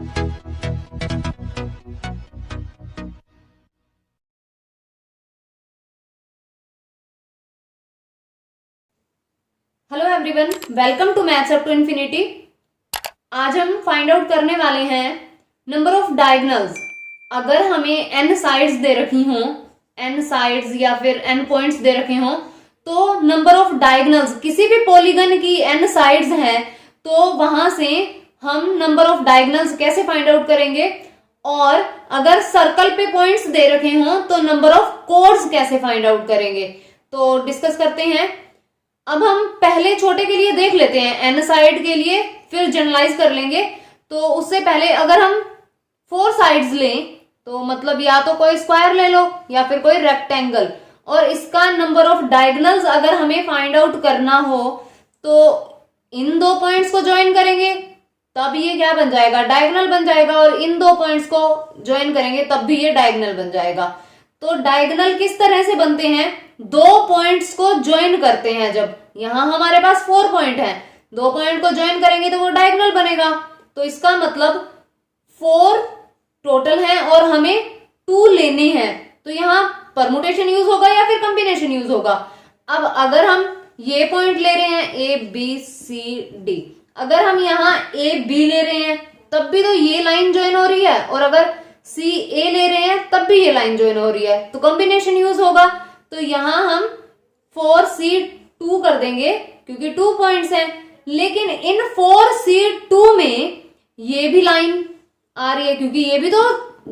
Hello everyone, welcome to maths up to infinity. आज हम find out करने वाले हैं नंबर ऑफ डायगोनल्स। अगर हमें n साइड्स दे रखी हों, n साइड्स या फिर n पॉइंट्स दे रखे हों, तो नंबर ऑफ डायगोनल्स, किसी भी पॉलीगन की n साइड्स हैं, तो वहां से हम नंबर ऑफ डायगोनल्स कैसे फाइंड आउट करेंगे, और अगर सर्कल पे पॉइंट्स दे रखे हों तो नंबर ऑफ कोर्ड्स कैसे फाइंड आउट करेंगे, तो डिस्कस करते हैं। अब हम पहले छोटे के लिए देख लेते हैं, एन साइड के लिए, फिर जनरलाइज कर लेंगे। तो उससे पहले अगर हम 4 साइड्स लें तो मतलब या तो कोई स्क्वायर ले लो या फिर कोई रेक्टेंगल, और इसका नंबर ऑफ डायगोनल्स अगर हमें फाइंड आउट करना हो तो इन 2 पॉइंट्स को ज्वाइन करेंगे, तब ये क्या बन जाएगा, डायगोनल बन जाएगा, और इन 2 पॉइंट्स को ज्वाइन करेंगे तब भी ये डायगोनल बन जाएगा। तो डायगोनल किस तरह से बनते हैं, 2 पॉइंट्स को ज्वाइन करते हैं। जब यहां हमारे पास 4 पॉइंट हैं, 2 पॉइंट को ज्वाइन करेंगे तो वो डायगोनल बनेगा। तो इसका मतलब 4 टोटल है और हमें 2 लेने हैं, तो यहाँ परमुटेशन यूज होगा या फिर कॉम्बिनेशन यूज होगा। अब अगर हम ये पॉइंट ले रहे हैं ए बी सी डी, अगर हम यहाँ ए बी ले रहे हैं तब भी तो ये लाइन ज्वाइन हो रही है, और अगर सी ए ले रहे हैं तब भी ये लाइन ज्वाइन हो रही है, तो कॉम्बिनेशन यूज होगा। तो यहां हम 4C2 कर देंगे क्योंकि 2 पॉइंट्स हैं, लेकिन इन 4C2 में ये भी लाइन आ रही है क्योंकि ये भी तो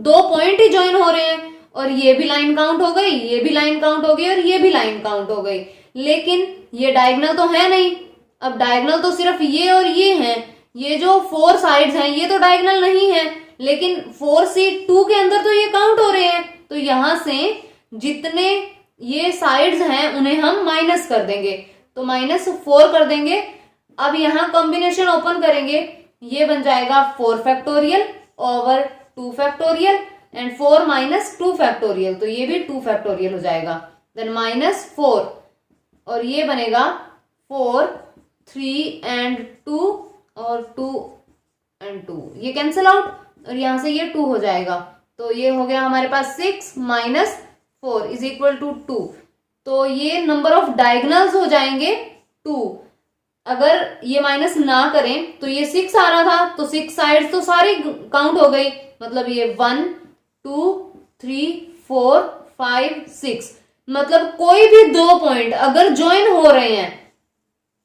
2 पॉइंट ही ज्वाइन हो रहे हैं, और ये भी लाइन काउंट हो गई, ये भी लाइन काउंट हो गई, और ये भी लाइन काउंट हो गई, लेकिन ये डायगोनल तो है नहीं। अब डायगोनल तो सिर्फ ये और ये हैं, ये जो 4 साइड्स हैं ये तो डायगोनल नहीं है, लेकिन 4C2 के अंदर तो ये काउंट हो रहे हैं। तो यहां से जितने ये साइड्स हैं उन्हें हम माइनस कर देंगे, तो -4 कर देंगे। अब यहां कॉम्बिनेशन ओपन करेंगे, ये बन जाएगा 4 factorial over 2 factorial and 4 - 2 factorial, तो ये भी 2 फैक्टोरियल हो जाएगा। देन -4, और ये बनेगा 4, 3 and 2 और 2 and 2, ये कैंसिल आउट, और यहां से ये 2 हो जाएगा। तो ये हो गया हमारे पास 6 - 4 = 2। तो ये नंबर ऑफ डायगोनल्स हो जाएंगे 2। अगर ये माइनस ना करें तो ये 6 आ रहा था, तो 6 साइड्स तो सारी काउंट हो गई, मतलब ये 1 2 3 4 5 6, मतलब कोई भी 2 पॉइंट अगर ज्वाइन हो रहे हैं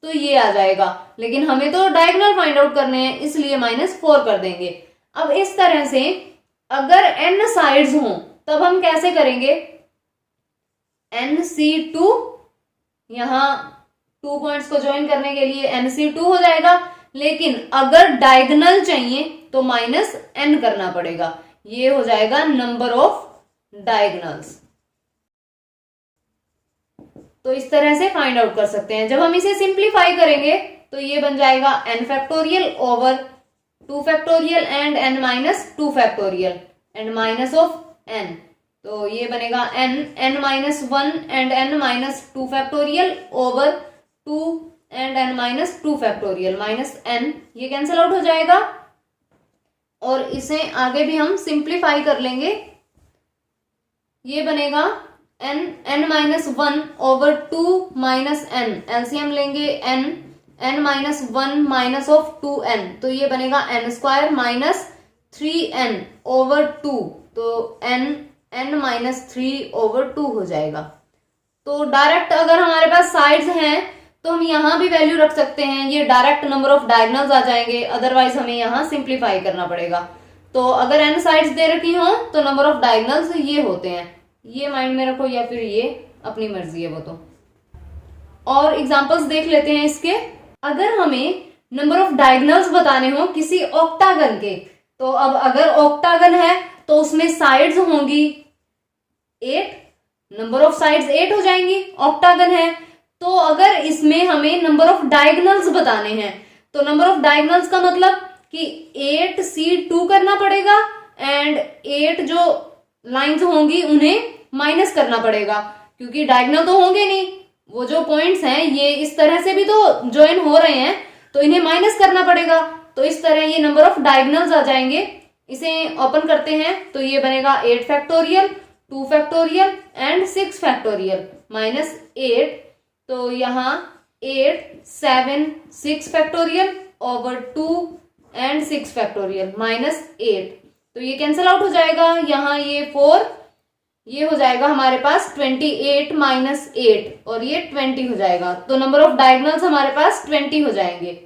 तो ये आ जाएगा, लेकिन हमें तो डायगोनल फाइंड आउट करने हैं इसलिए -4 कर देंगे। अब इस तरह से अगर n साइड्स हों तब हम कैसे करेंगे, NC2, यहां 2 पॉइंट्स को ज्वाइन करने के लिए NC2 हो जाएगा, लेकिन अगर डायगोनल चाहिए तो -n करना पड़ेगा, ये हो जाएगा नंबर ऑफ डायगोनल्स। तो इस तरह से फाइंड आउट कर सकते हैं। जब हम इसे सिंप्लीफाई करेंगे तो ये बन जाएगा n factorial over 2 factorial and n - 2 factorial and minus of n, तो ये बनेगा n -1 and n - 2 factorial over 2 and n - 2 factorial -n, ये कैंसिल आउट हो जाएगा। और इसे आगे भी हम सिंप्लीफाई कर लेंगे, ये बनेगा n -1 ओवर 2 n, एलसीएम लेंगे n -1 माइनस ऑफ 2n, तो ये बनेगा n² - 3n ओवर 2, तो n -3 ओवर 2 हो जाएगा। तो डायरेक्ट अगर हमारे पास साइड्स हैं तो हम यहां भी वैल्यू रख सकते हैं, ये डायरेक्ट नंबर ऑफ डायगोनल्स आ जाएंगे, अदरवाइज हमें यहां सिंप्लीफाई करना पड़ेगा। तो अगर n साइड्स दे रखी हो तो नंबर ऑफ डायगोनल्स ये होते हैं, ये माइंड में रखो या फिर ये अपनी मर्जी है वो तो। और एग्जांपल्स देख लेते हैं इसके। अगर हमें नंबर ऑफ डायगोनल्स बताने हो किसी ऑक्टागन के, तो अब अगर ऑक्टागन है तो उसमें साइड्स होंगी 8, नंबर ऑफ साइड्स 8 हो जाएंगी, ऑक्टागन है। तो अगर इसमें हमें नंबर ऑफ डायगोनल्स बताने हैं तो नंबर ऑफ डायगोनल्स का मतलब कि 8C2 करना पड़ेगा एंड 8 जो लाइंस होंगी उन्हें माइनस करना पड़ेगा, क्योंकि डायगोनल तो होंगे नहीं, वो जो पॉइंट्स हैं ये इस तरह से भी तो ज्वाइन हो रहे हैं, तो इन्हें माइनस करना पड़ेगा। तो इस तरह ये नंबर ऑफ डायगोनल्स आ जाएंगे। इसे ओपन करते हैं तो ये बनेगा 8 factorial, 2 factorial and 6 factorial minus 8। तो यहाँ 8, 7, 6 factorial over 2 and 6 factorial minus 8। तो ये कैंसिल आउट हो जाएगा, यहाँ ये 4, ये हो जाएगा हमारे पास 28 माइनस 8 और ये 20 हो जाएगा। तो नंबर ऑफ डायगोनल्स हमारे पास 20 हो जाएंगे।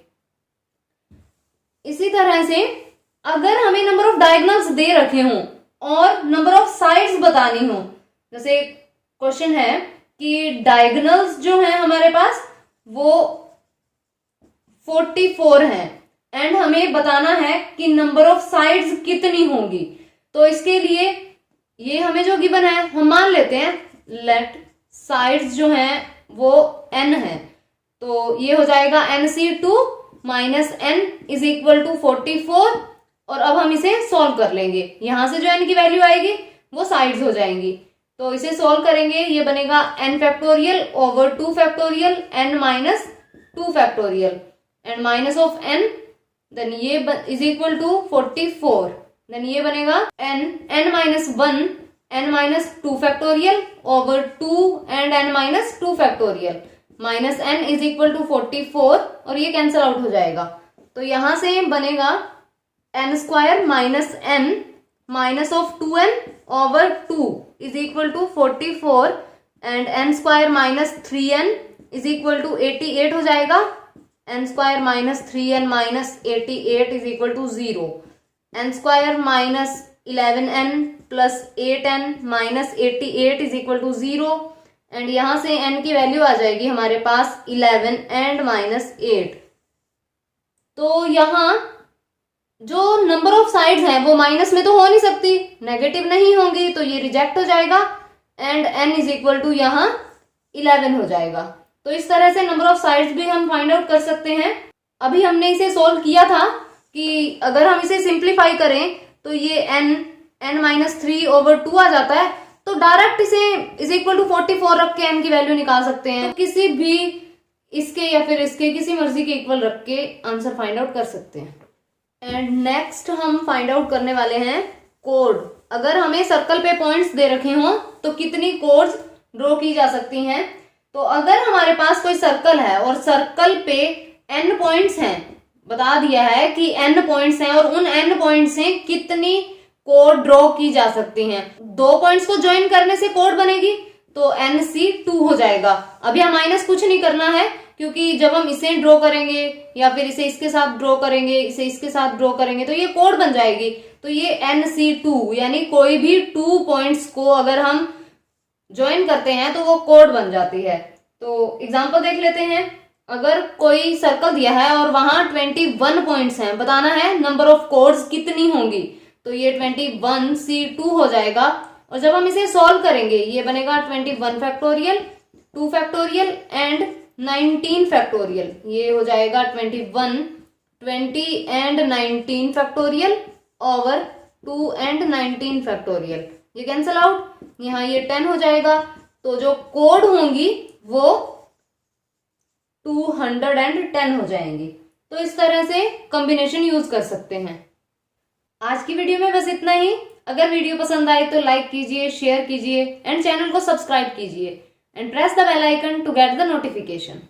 इसी तरह से अगर हमें नंबर ऑफ डायगोनल्स दे रखे हों और नंबर ऑफ साइड्स बतानी हो, जैसे क्वेश्चन है कि डायगोनल्स जो है हमारे पास वो 44 हैं एंड हमें बताना है कि नंबर ऑफ साइड्स कितनी होंगी। तो इसके लिए ये हमें जो गिवन है हम मान लेते हैं लेट साइड्स जो हैं वो n है। तो ये हो जाएगा nc2 minus n is equal to 44। और अब हम इसे सॉल्व कर लेंगे, यहां से जो n की वैल्यू आएगी वो साइड्स हो जाएंगी। तो इसे सॉल्व करेंगे, ये बनेगा n factorial over 2 factorial n minus 2 factorial and minus of n, then ये इज इक्वल टू 44। देन ये बनेगा n minus 1 n minus 2 factorial over 2 and n minus 2 factorial minus n is equal to 44 और ये cancel out हो जाएगा। तो यहां से बनेगा n square minus n minus of 2n over 2 is equal to 44 and n square minus 3n is equal to 88 हो जाएगा। n square minus 3n minus 88 is equal to 0। n square minus 11n plus 8n minus 88 is equal to 0 and यहां से n की value आ जाएगी हमारे पास 11 and minus 8। तो यहाँ जो नंबर ऑफ साइड्स हैं वो माइनस में तो हो नहीं सकती, नेगेटिव नहीं होंगी, तो ये रिजेक्ट हो जाएगा and n is equal to यहाँ 11 हो जाएगा। तो इस तरह से नंबर ऑफ साइड्स भी हम फाइंड आउट कर सकते हैं। अभी हमने इसे सोल्व किया था कि अगर हम इसे सिंप्लीफाई करें तो ये n माइनस 3 ओवर 2 आ जाता है। तो डायरेक्ट इसे इज इक्वल टू 44 रख के n की वैल्यू निकाल सकते हैं। तो किसी भी इसके या फिर इसके किसी मर्जी के इक्वल रख के आंसर फाइंड आउट कर सकते हैं। एंड नेक्स्ट हम फाइंड आउट करने वाले हैं कोड। अगर हमें सर्कल पे पॉइंट्स दे रखे हों तो कितनी कोड्स ड्रॉ की जा सकती हैं। तो अगर हमारे पास कोई सर्कल है और सर्कल पे n पॉइंट्स हैं, बता दिया है कि n पॉइंट्स हैं और उन n पॉइंट्स से कितनी कोड ड्रॉ की जा सकती हैं। 2 पॉइंट्स को ज्वाइन करने से कोड बनेगी तो nc2 हो जाएगा। अब यहाँ माइनस कुछ नहीं करना है क्योंकि जब हम इसे ड्रॉ करेंगे या फिर इसे इसके साथ ड्रॉ करेंगे, इसे इसके साथ ड्रॉ करेंगे तो ये कोड बन जाएगी। तो ये nc2 यानी कोई भी 2 पॉइंट्स को अगर हम ज्वाइन करते हैं तो वो कोड बन जाती है। तो एग्जांपल देख लेते हैं। अगर कोई सर्कल दिया है और वहां 21 पॉइंट्स हैं, बताना है नंबर ऑफ कोड्स कितनी होंगी। तो ये 21c2 हो जाएगा और जब हम इसे सॉल्व करेंगे ये बनेगा 21 फैक्टोरियल, 2 फैक्टोरियल एंड 19 फैक्टोरियल। ये हो जाएगा 21, 20 and 19 factorial over 2 and 19 factorial. ये कैंसिल आउट, यहाँ ये 10 हो जाएगा। तो जो कोड होंगी वो 210 हो जाएंगी। तो इस तरह से कॉम्बिनेशन यूज कर सकते हैं। आज की वीडियो में बस इतना ही। अगर वीडियो पसंद आए तो लाइक कीजिए, शेयर कीजिए एंड चैनल को सब्सक्राइब कीजिए and press the bell icon to get the notification.